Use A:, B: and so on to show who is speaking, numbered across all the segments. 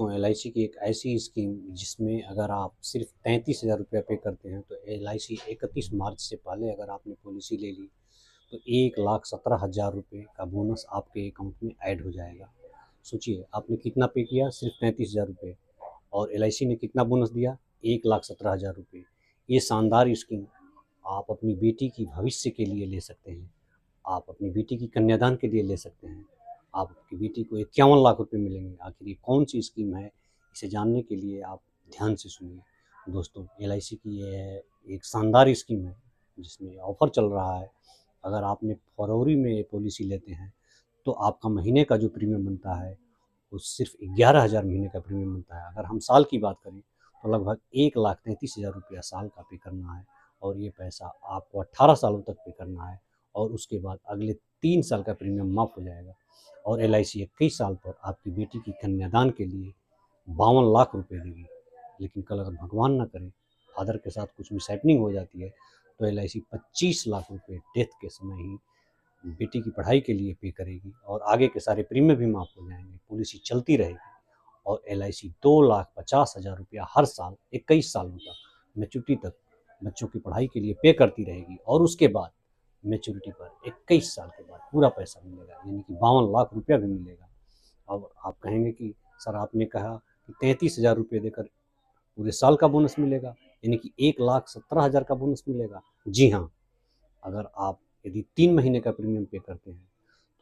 A: दोस्तों, एलआईसी की एक ऐसी स्कीम जिसमें अगर आप सिर्फ 33,000 रुपया पे करते हैं तो एलआईसी 31 मार्च से पहले अगर आपने पॉलिसी ले ली तो 1,17,000 रुपये का बोनस आपके अकाउंट में ऐड हो जाएगा। सोचिए आपने कितना पे किया, सिर्फ 33,000 रुपये, और एलआईसी ने कितना बोनस दिया, 1,17,000 रुपये। ये शानदार स्कीम आप अपनी बेटी की भविष्य के लिए ले सकते हैं। आप अपनी बेटी की कन्यादान के लिए ले सकते हैं। आपकी बेटी को 51 लाख रुपए मिलेंगे। आखिर ये कौन सी स्कीम है, इसे जानने के लिए आप ध्यान से सुनिए। दोस्तों, एलआईसी की ये एक शानदार स्कीम है जिसमें ऑफ़र चल रहा है। अगर आपने फरवरी में ये पॉलिसी लेते हैं तो आपका महीने का जो प्रीमियम बनता है वो सिर्फ 11,000 महीने का प्रीमियम बनता है। अगर हम साल की बात करें तो लगभग 1,33,000 रुपया साल का पे करना है, और ये पैसा आपको 18 सालों तक पे करना है, और उसके बाद अगले 3 साल का प्रीमियम माफ़ हो जाएगा। और एलआईसी 21 साल पर आपकी बेटी की कन्यादान के लिए 52 लाख रुपए देगी। लेकिन कल अगर भगवान ना करे फादर के साथ कुछ मिसहैपनिंग हो जाती है तो एलआईसी 25 लाख रुपए डेथ के समय ही बेटी की पढ़ाई के लिए पे करेगी, और आगे के सारे प्रीमियम भी माफ़ हो जाएंगे। पॉलिसी चलती रहेगी, और एलआईसी 2,50,000 रुपया हर साल 21 सालों तक मैच्योरिटी तक बच्चों की पढ़ाई के लिए पे करती रहेगी, और उसके बाद मैच्योरिटी पर 21 साल के बाद पूरा पैसा मिलेगा, यानी कि 52 लाख रुपया भी मिलेगा। अब आप कहेंगे कि सर आपने कहा कि 33,000 रुपये देकर पूरे साल का बोनस मिलेगा, यानी कि 1,17,000 का बोनस मिलेगा। जी हाँ, अगर आप यदि 3 महीने का प्रीमियम पे करते हैं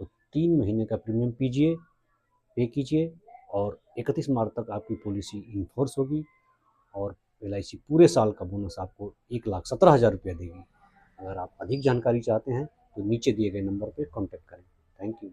A: तो 3 महीने का प्रीमियम पे कीजिए, और 31 मार्च तक आपकी पॉलिसी इन फोर्स होगी, और एलआईसी पूरे साल का बोनस आपको 1,17,000 रुपया देगी। अगर आप अधिक जानकारी चाहते हैं तो नीचे दिए गए नंबर पर कॉन्टैक्ट करें। Thank you.